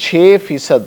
6%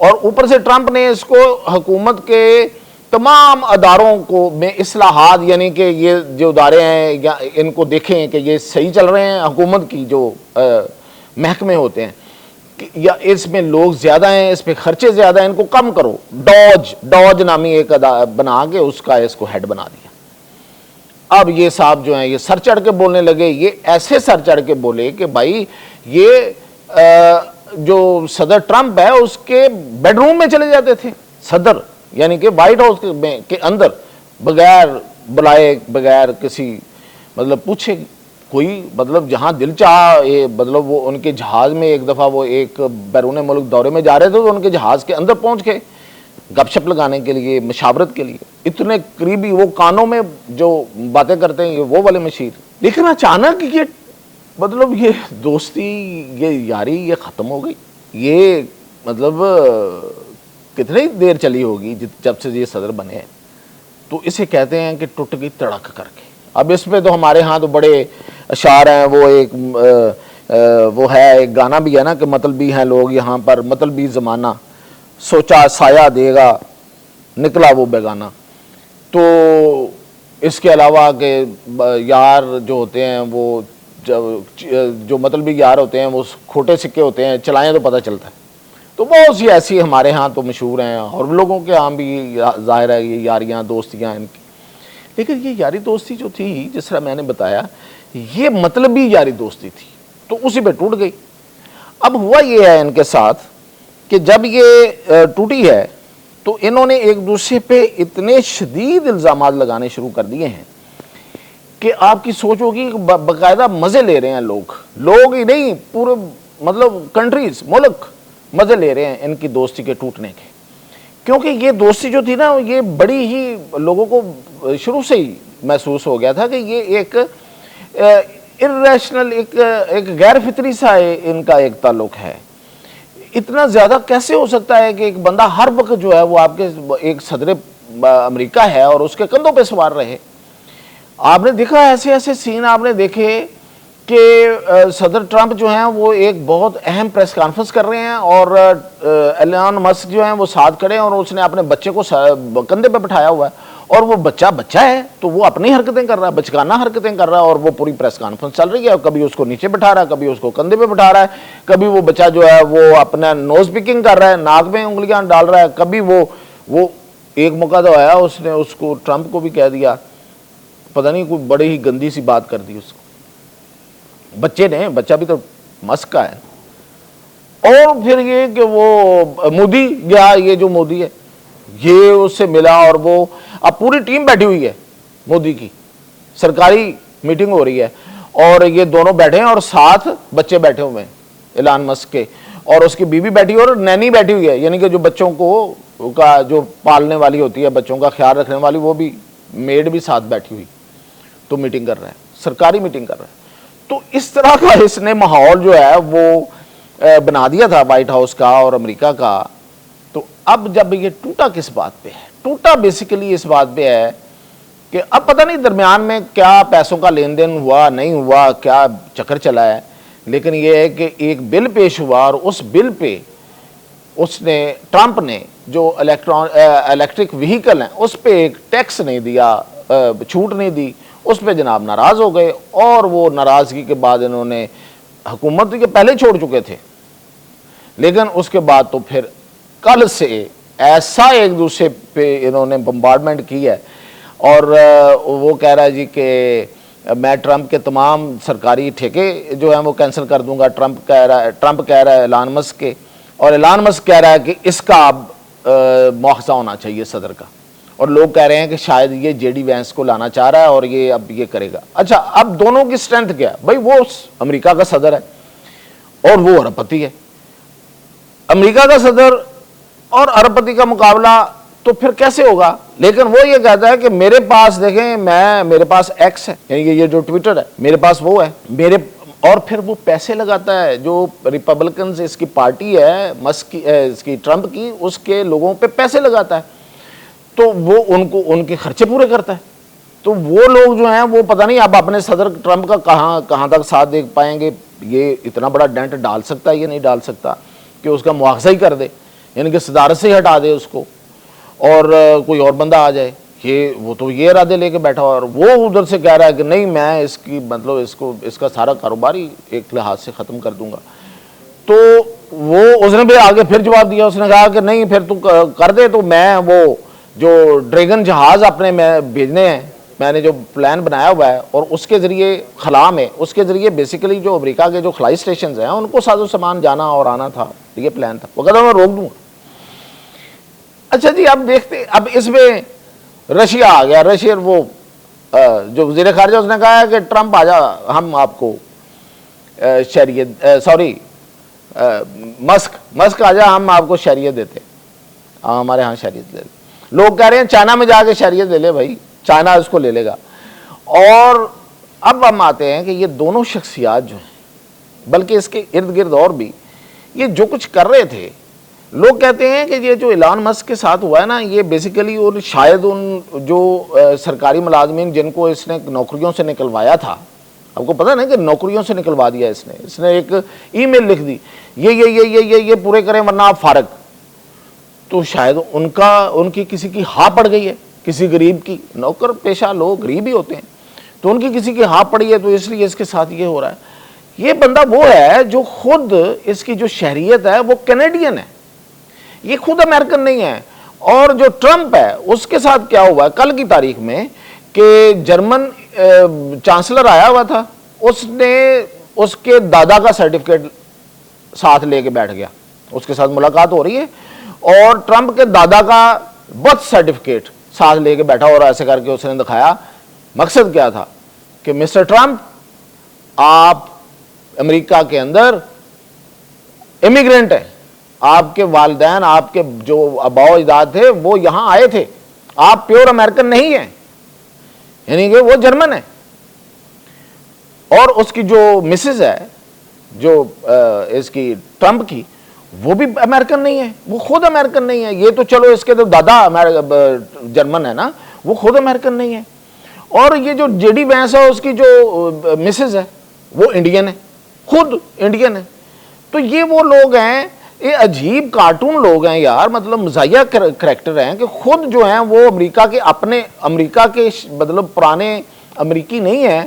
اور اوپر سے ٹرمپ نے اس کو حکومت کے تمام اداروں کو میں اصلاحات، یعنی کہ یہ جو ادارے ہیں یا ان کو دیکھیں کہ یہ صحیح چل رہے ہیں، حکومت کی جو محکمے ہوتے ہیں یا اس میں لوگ زیادہ ہیں، اس پہ خرچے زیادہ ہیں، ان کو کم کرو. ڈوج نامی ایک بنا کے اس کا اس کو ہیڈ بنا دیا. اب یہ صاحب جو ہیں یہ سر چڑھ کے بولنے لگے. یہ ایسے سر چڑھ کے بولے کہ بھائی یہ جو صدر ٹرمپ ہے اس کے بیڈ روم میں چلے جاتے تھے صدر، یعنی کہ وائٹ ہاؤس کے اندر بغیر بلائے، بغیر کسی مطلب پوچھے، کوئی مطلب جہاں دل چاہا. مطلب وہ ان کے جہاز میں ایک دفعہ وہ ایک بیرون ملک دورے میں جا رہے تھے تو ان کے جہاز کے اندر پہنچ گئے گپ شپ لگانے کے لیے، مشاورت کے لیے. اتنے قریبی، وہ کانوں میں جو باتیں کرتے ہیں یہ وہ والے مشیر. لیکن اچانک یہ مطلب یہ دوستی، یہ یاری یہ ختم ہو گئی. یہ مطلب کتنی دیر چلی ہوگی جب سے یہ صدر بنے ہیں. تو اسے کہتے ہیں کہ ٹوٹ گئی تڑک کر کے. اب اس پہ تو ہمارے ہاں تو بڑے اشعار ہیں. وہ ایک وہ ہے ایک گانا بھی ہے نا کہ مطلبی ہیں لوگ یہاں پر، مطلبی زمانہ سوچا سایہ دے گا نکلا وہ بیگانہ. تو اس کے علاوہ کہ یار جو ہوتے ہیں وہ جو مطلبی یار ہوتے ہیں وہ کھوٹے سکے ہوتے ہیں، چلائیں تو پتہ چلتا ہے. تو بہت سی ایسی ہمارے ہاں تو مشہور ہیں اور لوگوں کے ہاں بھی ظاہر ہے یہ یاریاں دوستیاں ان کی. لیکن یہ یاری دوستی جو تھی جس طرح میں نے بتایا یہ مطلبی یاری دوستی تھی تو اسی پہ ٹوٹ گئی. اب ہوا یہ ہے ان کے ساتھ کہ جب یہ ٹوٹی ہے تو انہوں نے ایک دوسرے پہ اتنے شدید الزامات لگانے شروع کر دیے ہیں کہ آپ کی سوچ ہوگی باقاعدہ مزے لے رہے ہیں لوگ ہی نہیں، پورے مطلب کنٹریز، ملک مزے لے رہے ہیں ان کی دوستی کے ٹوٹنے کے. کیونکہ یہ دوستی جو تھی نا یہ بڑی ہی لوگوں کو شروع سے ہی محسوس ہو گیا تھا کہ یہ ایک ارریشنل، ایک غیر فطری سا ان کا ایک تعلق ہے. اتنا زیادہ کیسے ہو سکتا ہے کہ ایک بندہ ہر وقت جو ہے وہ آپ کے ایک صدر امریکہ ہے اور اس کے کندھوں پہ سوار رہے. آپ نے دیکھا ایسے ایسے سین آپ نے دیکھے کہ صدر ٹرمپ جو ہیں وہ ایک بہت اہم پریس کانفرنس کر رہے ہیں اور ایلان مسک جو ہیں وہ ساتھ کھڑے ہیں اور اس نے اپنے بچے کو کندھے پہ بٹھایا ہوا ہے اور وہ بچہ ہے تو وہ اپنی حرکتیں کر رہا ہے، بچگانہ حرکتیں کر رہا ہے اور وہ پوری پریس کانفرنس چل رہی ہے. کبھی اس کو نیچے بٹھا رہا ہے، کبھی اس کو کندھے پہ بٹھا رہا ہے، کبھی وہ بچہ جو ہے وہ اپنا نوز پکنگ کر رہا ہے، ناک میں انگلیاں ڈال رہا ہے، کبھی وہ ایک موقع تو آیا اس نے اس کو ٹرمپ کو بھی کہہ دیا، پتہ نہیں کوئی بڑی ہی گندی سی بات کر دی اس کو بچے نے، بچہ بھی تو مسک کا ہے. اور پھر یہ کہ وہ مودی گیا، یہ جو مودی ہے یہ اس سے ملا اور وہ اب پوری ٹیم بیٹھی ہوئی ہے، مودی کی سرکاری میٹنگ ہو رہی ہے اور یہ دونوں بیٹھے ہیں اور ساتھ بچے بیٹھے ہوئے ہیں ایلان مسک کے، اور اس کی بیوی بیٹھی ہوئی اور نینی بیٹھی ہوئی ہے، یعنی کہ جو بچوں کو کا جو پالنے والی ہوتی ہے، بچوں کا خیال رکھنے والی، وہ بھی میڈ بھی ساتھ بیٹھی ہوئی. تو میٹنگ کر رہا ہے، سرکاری میٹنگ کر رہا ہے. تو اس طرح کا اس نے ماحول جو ہے وہ بنا دیا تھا وائٹ ہاؤس کا اور امریکہ کا. تو اب جب یہ ٹوٹا کس بات پہ ہے؟ ٹوٹا بیسیکلی اس بات پہ ہے کہ اب پتہ نہیں درمیان میں کیا پیسوں کا لین دین ہوا نہیں ہوا، کیا چکر چلا ہے، لیکن یہ ہے کہ ایک بل پیش ہوا اور اس بل پہ اس نے ٹرمپ نے جو الیکٹرک وہیکل ہیں اس پہ ایک ٹیکس نہیں دیا، چھوٹ نہیں دی، اس پہ جناب ناراض ہو گئے. اور وہ ناراضگی کے بعد انہوں نے حکومت کے پہلے چھوڑ چکے تھے لیکن اس کے بعد تو پھر کل سے ایسا ایک دوسرے پہ انہوں نے بمبارڈمنٹ کی ہے. اور وہ کہہ رہا ہے جی کہ میں ٹرمپ کے تمام سرکاری ٹھیکے جو ہیں وہ کینسل کر دوں گا. ٹرمپ کہہ رہا ہے ایلان مسک کے، اور ایلان مسک کہہ رہا ہے کہ اس کا اب مواخذہ ہونا چاہیے صدر کا. اور لوگ کہہ رہے ہیں کہ شاید یہ جے ڈی وینس کو لانا چاہ رہا ہے اور یہ اب یہ کرے گا. اچھا اب دونوں کی سٹرینتھ کیا ہے بھائی؟ وہ امریکہ کا صدر ہے اور وہ ارب پتی ہے. امریکہ کا صدر اور ارب پتی کا مقابلہ تو پھر کیسے ہوگا؟ لیکن وہ یہ کہتا ہے کہ میرے پاس دیکھیں میرے پاس ایکس ہے، یعنی یہ جو ٹویٹر ہے میرے پاس وہ ہے اور پھر وہ پیسے لگاتا ہے. جو ریپبلکنز اس کی پارٹی ہے مسک کی، اس کی ٹرمپ کی، اس کے لوگوں پہ پیسے لگاتا ہے تو وہ ان کے خرچے پورے کرتا ہے. تو وہ لوگ جو ہیں وہ پتہ نہیں اب اپنے صدر ٹرمپ کا کہاں تک ساتھ دیکھ پائیں گے. یہ اتنا بڑا ڈینٹ ڈال سکتا ہے یہ نہیں ڈال سکتا کہ اس کا مواخذہ ہی کر دے یعنی کہ صدارت سے ہی ہٹا دے اس کو اور کوئی اور بندہ آ جائے. وہ تو یہ ارادے لے کے بیٹھا ہوا اور وہ ادھر سے کہہ رہا ہے کہ نہیں میں اس کی مطلب اس کا سارا کاروبار ہی ایک لحاظ سے ختم کر دوں گا. تو وہ اس نے بھی آگے پھر جواب دیا, اس نے کہا کہ نہیں پھر تو کر دے تو میں وہ جو ڈریگن جہاز اپنے میں بھیجنے ہیں, میں نے جو پلان بنایا ہوا ہے اور اس کے ذریعے خلا میں اس کے ذریعے بیسیکلی جو امریکہ کے جو خلائی اسٹیشنز ہیں ان کو ساز و سامان جانا اور آنا تھا, یہ پلان تھا, وہ کہتا میں روک دوں گا. اچھا جی اب دیکھتے, اب اس میں رشیا آ گیا. رشیا وہ جو وزیر خارجہ اس نے کہا ہے کہ ٹرمپ آ جا ہم آپ کو شہریت مسک آ جا ہم آپ کو شہریت دیتے, ہمارے ہاں شہریت لے لے. لوگ کہہ رہے ہیں چائنا میں جا کے شہریت لے لے, بھائی چائنا اس کو لے لے گا. اور اب ہم آتے ہیں کہ یہ دونوں شخصیات جو ہیں بلکہ اس کے ارد گرد اور بھی یہ جو کچھ کر رہے تھے, لوگ کہتے ہیں کہ یہ جو ایلان مسک کے ساتھ ہوا ہے نا یہ بیسیکلی اور شاید ان جو سرکاری ملازمین جن کو اس نے نوکریوں سے نکلوایا تھا, آپ کو پتہ نا کہ نوکریوں سے نکلوا دیا اس نے ایک ای میل لکھ دی یہ پورے کریں ورنہ آپ فارغ. تو شاید ان کی کسی کی ہاں پڑ گئی ہے, کسی غریب کی, نوکر پیشہ لوگ غریب ہی ہوتے ہیں, تو ان کی کسی کی ہاں پڑی ہے تو اس لیے اس کے ساتھ یہ ہو رہا ہے. یہ بندہ وہ ہے جو خود اس کی جو شہریت ہے وہ کینیڈین ہے, یہ خود امریکن نہیں ہے. اور جو ٹرمپ ہے اس کے ساتھ کیا ہوا ہے کل کی تاریخ میں کہ جرمن چانسلر آیا ہوا تھا, اس نے اس کے دادا کا سرٹیفکیٹ ساتھ لے کے بیٹھ گیا, اس کے ساتھ ملاقات ہو رہی ہے اور ٹرمپ کے دادا کا برتھ سرٹیفکیٹ ساتھ لے کے بیٹھا اور ایسے کر کے اس نے دکھایا. مقصد کیا تھا کہ مسٹر ٹرمپ آپ امریکہ کے اندر امیگرینٹ ہیں, آپ کے والدین آپ کے جو آباء و اجداد تھے وہ یہاں آئے تھے, آپ پیور امریکن نہیں ہیں, یعنی کہ وہ جرمن ہے. اور اس کی جو مسز ہے جو اس کی ٹرمپ کی وہ بھی امریکن نہیں ہے, وہ خود امریکن نہیں ہے. یہ تو چلو اس کے تو دادا جرمن ہے نا, وہ خود امریکن نہیں ہے. اور یہ جو جے ڈی وینس ہے اس کی جو مسز ہے وہ انڈین ہے, خود انڈین ہے. تو یہ وہ لوگ ہیں, یہ عجیب کارٹون لوگ ہیں یار, مطلب مزاحیہ کریکٹر ہیں کہ خود جو ہیں وہ امریکہ کے اپنے امریکہ کے مطلب پرانے امریکی نہیں ہیں,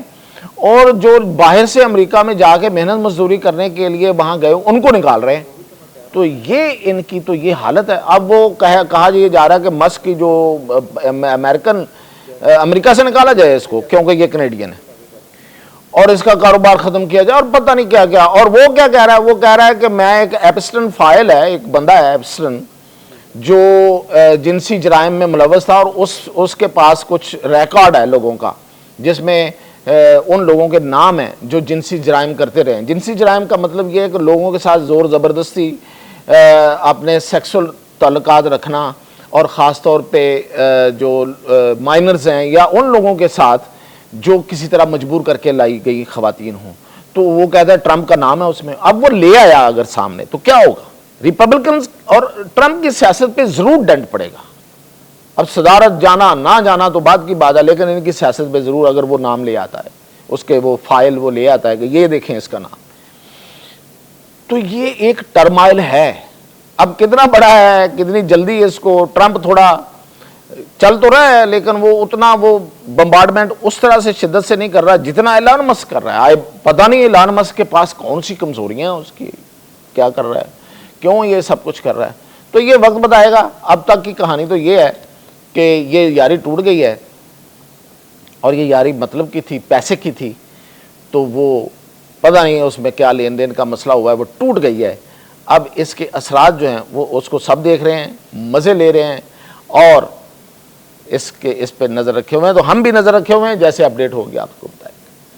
اور جو باہر سے امریکہ میں جا کے محنت مزدوری کرنے کے لیے وہاں گئے ان کو نکال رہے ہیں. تو یہ ان کی تو یہ حالت ہے. اب وہ کہا یہ جا رہا ہے کہ مسک کی جو امریکہ سے نکالا جائے اس کو کیونکہ یہ کینیڈین ہے اور اس کا کاروبار ختم کیا جائے اور پتہ نہیں کیا کیا. اور وہ کیا کہہ رہا ہے, وہ کہہ رہا ہے کہ میں ایک ایپسٹن فائل ہے, ایک بندہ ہے ایپسٹن جو جنسی جرائم میں ملوث تھا اور اس کے پاس کچھ ریکارڈ ہے لوگوں کا جس میں ان لوگوں کے نام ہیں جو جنسی جرائم کرتے رہے. جنسی جرائم کا مطلب یہ ہے کہ لوگوں کے ساتھ زور زبردستی اپنے سیکسول تعلقات رکھنا, اور خاص طور پہ جو مائنرز ہیں یا ان لوگوں کے ساتھ جو کسی طرح مجبور کر کے لائی گئی خواتین ہوں. تو وہ کہتا ہے ٹرمپ کا نام ہے اس میں. اب وہ لے آیا اگر سامنے تو کیا ہوگا, ریپبلکنز اور ٹرمپ کی سیاست پہ ضرور ڈنٹ پڑے گا. اب صدارت جانا نہ جانا تو بات کی بات ہے, لیکن ان کی سیاست پہ ضرور اگر وہ نام لے آتا ہے, اس کے وہ فائل وہ لے آتا ہے کہ یہ دیکھیں اس کا نام, تو یہ ایک ٹرمائل ہے. اب کتنا بڑا ہے, کتنی جلدی اس کو ٹرمپ تھوڑا چل تو رہا ہے لیکن وہ اتنا وہ بمبارڈمنٹ اس طرح سے شدت سے نہیں کر رہا جتنا ایلان مسک کر رہا ہے. پتہ نہیں ایلان مسک کے پاس کون سی کمزوریاں ہیں, اس کی کیا کر رہا ہے, کیوں یہ سب کچھ کر رہا ہے. تو یہ وقت بتائے گا. اب تک کی کہانی تو یہ ہے کہ یہ یاری ٹوٹ گئی ہے, اور یہ یاری مطلب کی تھی, پیسے کی تھی, تو وہ پتہ نہیں اس میں کیا لین دین کا مسئلہ ہوا ہے, وہ ٹوٹ گئی ہے. اب اس کے اثرات جو ہیں وہ اس کو سب دیکھ رہے ہیں, مزے لے رہے ہیں, اور اس پہ نظر رکھے ہوئے ہیں. تو ہم بھی نظر رکھے ہوئے ہیں, جیسے اپڈیٹ ہو گیا آپ کو بتائیں.